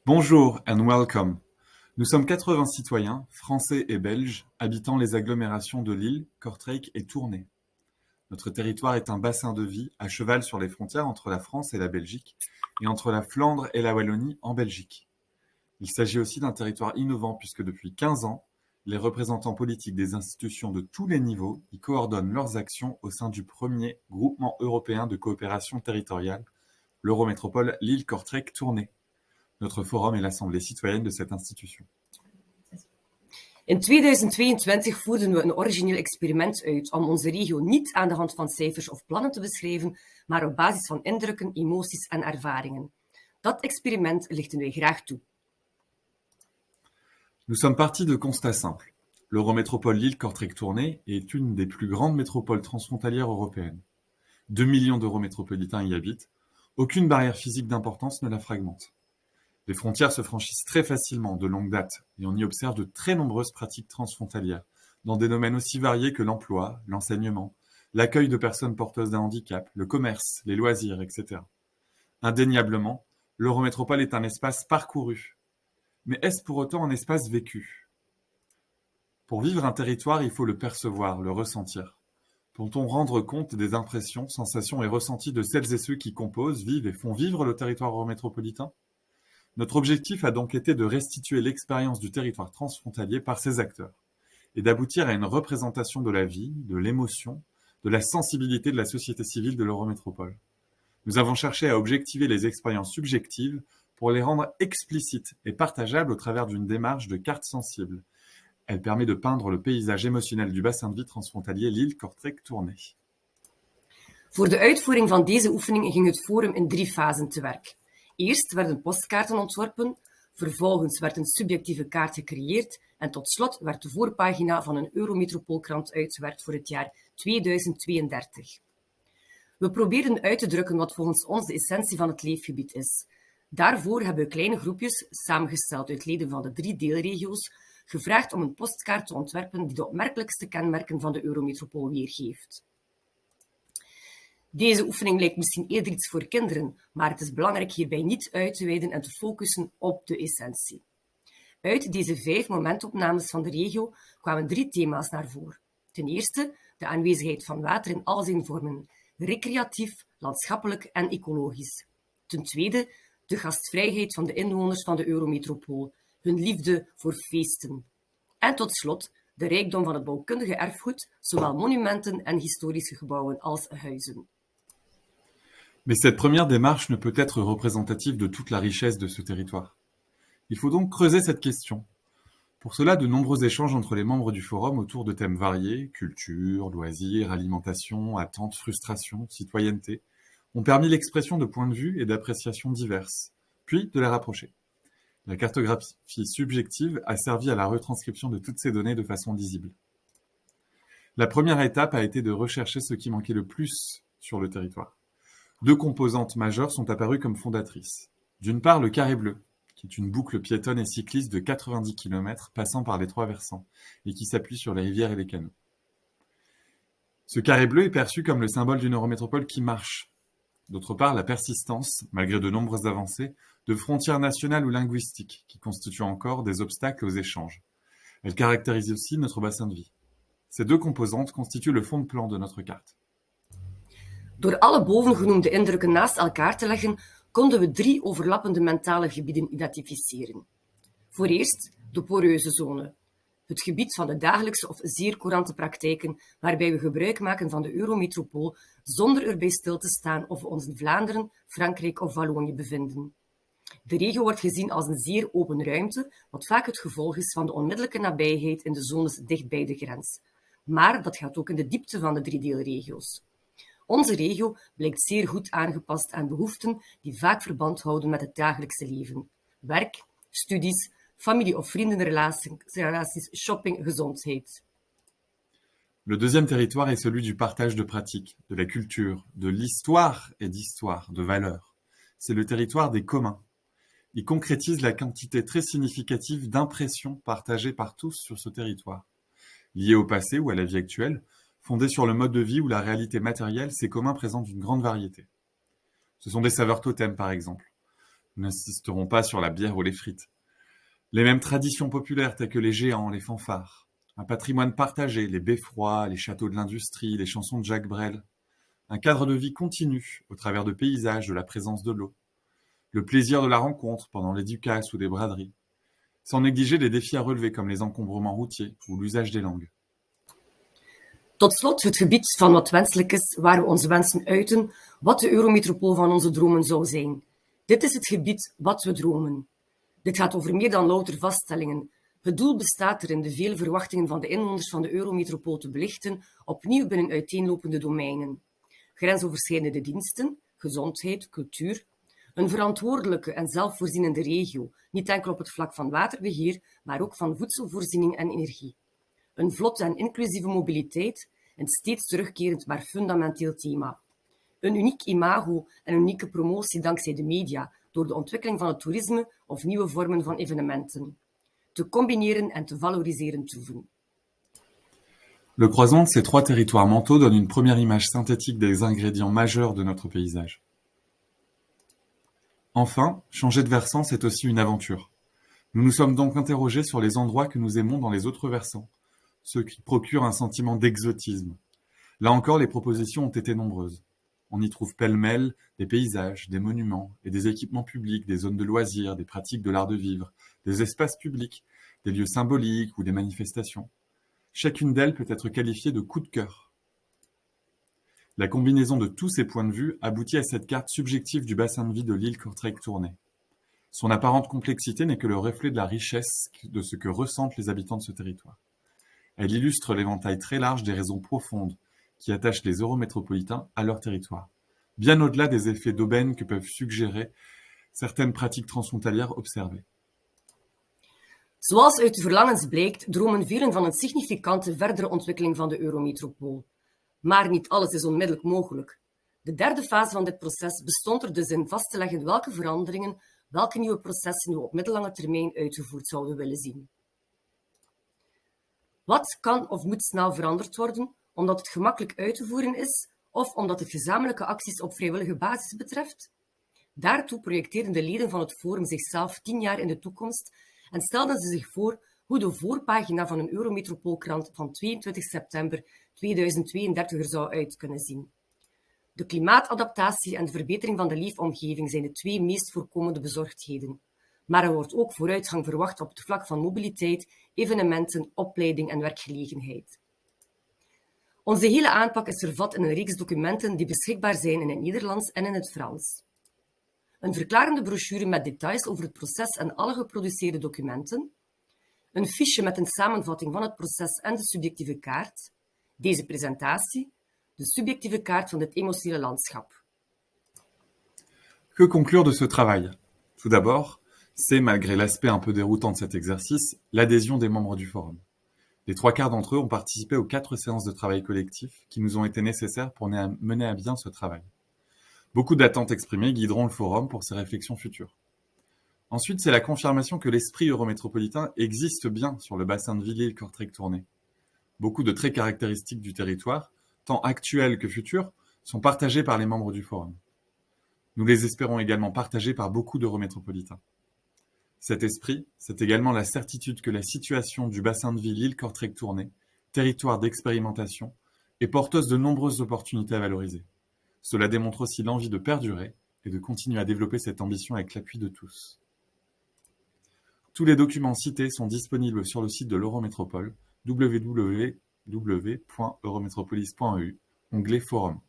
Bonjour and welcome. Nous sommes 80 citoyens, français et belges, habitant les agglomérations de Lille, Kortrijk et Tournai. Notre territoire est un bassin de vie à cheval sur les frontières entre la France et la Belgique, et entre la Flandre et la Wallonie en Belgique. Il s'agit aussi d'un territoire innovant puisque depuis 15 ans, les représentants politiques des institutions de tous les niveaux y coordonnent leurs actions au sein du premier groupement européen de coopération territoriale, l'Eurométropole Lille-Kortrijk-Tournai. Notre forum est l'assemblée citoyenne de cette institution. In 2022 voerden we een origineel experiment uit om onze regio niet aan de hand van cijfers of plannen te beschrijven, maar op basis van indrukken, emoties en ervaringen. Dat experiment lichten wij graag toe. Nous sommes partis de constats simples. L'Eurométropole Lille-Kortrijk-Tournai est une des plus grandes métropoles transfrontalières européennes. 2 millions d'eurométropolitains y habitent. Aucune barrière physique d'importance ne la fragmente. Les frontières se franchissent très facilement de longue date et on y observe de très nombreuses pratiques transfrontalières dans des domaines aussi variés que l'emploi, l'enseignement, l'accueil de personnes porteuses d'un handicap, le commerce, les loisirs, etc. Indéniablement, l'Eurométropole est un espace parcouru. Mais est-ce pour autant un espace vécu? Pour vivre un territoire, il faut le percevoir, le ressentir. Peut-on rendre compte des impressions, sensations et ressentis de celles et ceux qui composent, vivent et font vivre le territoire eurométropolitain? Notre objectif a donc été de restituer l'expérience du territoire transfrontalier par ses acteurs et d'aboutir à une représentation de la vie, de l'émotion, de la sensibilité de la société civile de l'Eurométropole. Nous avons cherché à objectiver les expériences subjectives pour les rendre explicites et partageables au travers d'une démarche de carte sensible. Elle permet de peindre le paysage émotionnel du bassin de vie transfrontalier Lille-Kortrijk-Tournai. Voor de uitvoering van deze oefening ging het forum in 3 fasen te werk. Eerst werden postkaarten ontworpen, vervolgens werd een subjectieve kaart gecreëerd en tot slot werd de voorpagina van een Eurometropoolkrant uitgewerkt voor het jaar 2032. We probeerden uit te drukken wat volgens ons de essentie van het leefgebied is. Daarvoor hebben we kleine groepjes, samengesteld uit leden van de 3 deelregio's, gevraagd om een postkaart te ontwerpen die de opmerkelijkste kenmerken van de Eurometropool weergeeft. Deze oefening lijkt misschien eerder iets voor kinderen, maar het is belangrijk hierbij niet uit te wijden en te focussen op de essentie. Uit deze 5 momentopnames van de regio kwamen 3 thema's naar voren. Ten eerste de aanwezigheid van water in al zijn vormen, recreatief, landschappelijk en ecologisch. Ten tweede de gastvrijheid van de inwoners van de Eurometropool, hun liefde voor feesten. En tot slot de rijkdom van het bouwkundige erfgoed, zowel monumenten en historische gebouwen als huizen. Mais cette première démarche ne peut être représentative de toute la richesse de ce territoire. Il faut donc creuser cette question. Pour cela, de nombreux échanges entre les membres du forum autour de thèmes variés, culture, loisirs, alimentation, attentes, frustrations, citoyenneté, ont permis l'expression de points de vue et d'appréciations diverses, puis de les rapprocher. La cartographie subjective a servi à la retranscription de toutes ces données de façon lisible. La première étape a été de rechercher ce qui manquait le plus sur le territoire. 2 composantes majeures sont apparues comme fondatrices. D'une part, le carré bleu, qui est une boucle piétonne et cycliste de 90 km passant par les 3 versants et qui s'appuie sur les rivières et les canaux. Ce carré bleu est perçu comme le symbole d'une eurométropole qui marche. D'autre part, la persistance, malgré de nombreuses avancées, de frontières nationales ou linguistiques qui constituent encore des obstacles aux échanges. Elle caractérise aussi notre bassin de vie. Ces 2 composantes constituent le fond de plan de notre carte. Door alle bovengenoemde indrukken naast elkaar te leggen, konden we 3 overlappende mentale gebieden identificeren. Voor eerst de poreuze zone, het gebied van de dagelijkse of zeer courante praktijken waarbij we gebruik maken van de Eurometropool zonder erbij stil te staan of we ons in Vlaanderen, Frankrijk of Wallonië bevinden. De regio wordt gezien als een zeer open ruimte, wat vaak het gevolg is van de onmiddellijke nabijheid in de zones dicht bij de grens. Maar dat gaat ook in de diepte van de 3 deelregio's. Onze regio blijkt zeer goed aangepast aan behoeften die vaak verband houden met het dagelijkse leven. Werk, studies, familie- of vriendenrelaties, shopping, gezondheid. Le deuxième territoire est celui du partage de pratiques, de la culture, de l'histoire et d'histoire, de valeurs. C'est le territoire des communs. Il concrétise la quantité très significative d'impressions partagées par tous sur ce territoire. Liées au passé ou à la vie actuelle, fondées sur le mode de vie ou la réalité matérielle, ces communs présentent une grande variété. Ce sont des saveurs totems, par exemple. Nous n'insisterons pas sur la bière ou les frites. Les mêmes traditions populaires telles que les géants, les fanfares. Un patrimoine partagé, les beffrois, les châteaux de l'industrie, les chansons de Jacques Brel. Un cadre de vie continu, au travers de paysages, de la présence de l'eau. Le plaisir de la rencontre pendant les ducasses ou des braderies. Sans négliger les défis à relever comme les encombrements routiers ou l'usage des langues. Tot slot het gebied van wat wenselijk is, waar we onze wensen uiten, wat de eurometropool van onze dromen zou zijn. Dit is het gebied wat we dromen. Dit gaat over meer dan louter vaststellingen. Het doel bestaat erin de vele verwachtingen van de inwoners van de eurometropool te belichten, opnieuw binnen uiteenlopende domeinen. Grensoverschrijdende diensten, gezondheid, cultuur, een verantwoordelijke en zelfvoorzienende regio, niet enkel op het vlak van waterbeheer, maar ook van voedselvoorziening en energie. Een vlotte en inclusieve mobiliteit, een steeds terugkerend maar fundamenteel thema. Een uniek imago en een unieke promotie dankzij de media, door de ontwikkeling van het toerisme of nieuwe vormen van evenementen. Te combineren en te valoriseren troeven. Le croisement de ces trois territoires mentaux donne une première image synthétique des ingrédients majeurs de notre paysage. Enfin, changer de versant, c'est aussi une aventure. Nous nous sommes donc interrogés sur les endroits que nous aimons dans les autres versants, ceux qui procurent un sentiment d'exotisme. Là encore, les propositions ont été nombreuses. On y trouve pêle-mêle des paysages, des monuments et des équipements publics, des zones de loisirs, des pratiques de l'art de vivre, des espaces publics, des lieux symboliques ou des manifestations. Chacune d'elles peut être qualifiée de coup de cœur. La combinaison de tous ces points de vue aboutit à cette carte subjective du bassin de vie de l'île Kortrijk-Tournai. Son apparente complexité n'est que le reflet de la richesse de ce que ressentent les habitants de ce territoire. Elle illustre l'éventail très large des raisons profondes qui attachent les eurométropolitains à leur territoire, bien au-delà des effets d'aubaine que peuvent suggérer certaines pratiques transfrontalières observées. Zoals uit de verlangens blijkt, dromen velen van een significante verdere ontwikkeling van de eurometropool. Maar niet alles is onmiddellijk mogelijk. De derde fase van dit proces bestond er dus in vast te leggen welke veranderingen, welke nieuwe processen we op middellange termijn uitgevoerd zouden willen zien. Wat kan of moet snel veranderd worden, omdat het gemakkelijk uit te voeren is, of omdat het gezamenlijke acties op vrijwillige basis betreft? Daartoe projecteerden de leden van het Forum zichzelf 10 jaar in de toekomst en stelden ze zich voor hoe de voorpagina van een Eurometropoolkrant van 22 september 2032 er zou uit kunnen zien. De klimaatadaptatie en de verbetering van de leefomgeving zijn de twee meest voorkomende bezorgdheden. Maar er wordt ook vooruitgang verwacht op het vlak van mobiliteit, evenementen, opleiding en werkgelegenheid. Onze hele aanpak is vervat in een reeks documenten die beschikbaar zijn in het Nederlands en in het Frans. Een verklarende brochure met details over het proces en alle geproduceerde documenten, een fiche met een samenvatting van het proces en de subjectieve kaart, deze presentatie, de subjectieve kaart van dit emotionele landschap. Que conclure de ce travail? Tout d'abord, c'est, malgré l'aspect un peu déroutant de cet exercice, l'adhésion des membres du Forum. Les 3/4 d'entre eux ont participé aux 4 séances de travail collectif qui nous ont été nécessaires pour mener à bien ce travail. Beaucoup d'attentes exprimées guideront le Forum pour ses réflexions futures. Ensuite, c'est la confirmation que l'esprit eurométropolitain existe bien sur le bassin de Ville-Île Kortrijk-Tournai. Beaucoup de traits caractéristiques du territoire, tant actuels que futurs, sont partagés par les membres du Forum. Nous les espérons également partagés par beaucoup d'eurométropolitains. Cet esprit, c'est également la certitude que la situation du bassin de vie l'île Kortrijk-Tournai, territoire d'expérimentation, est porteuse de nombreuses opportunités à valoriser. Cela démontre aussi l'envie de perdurer et de continuer à développer cette ambition avec l'appui de tous. Tous les documents cités sont disponibles sur le site de l'Eurométropole, www.eurométropolis.eu, onglet Forum.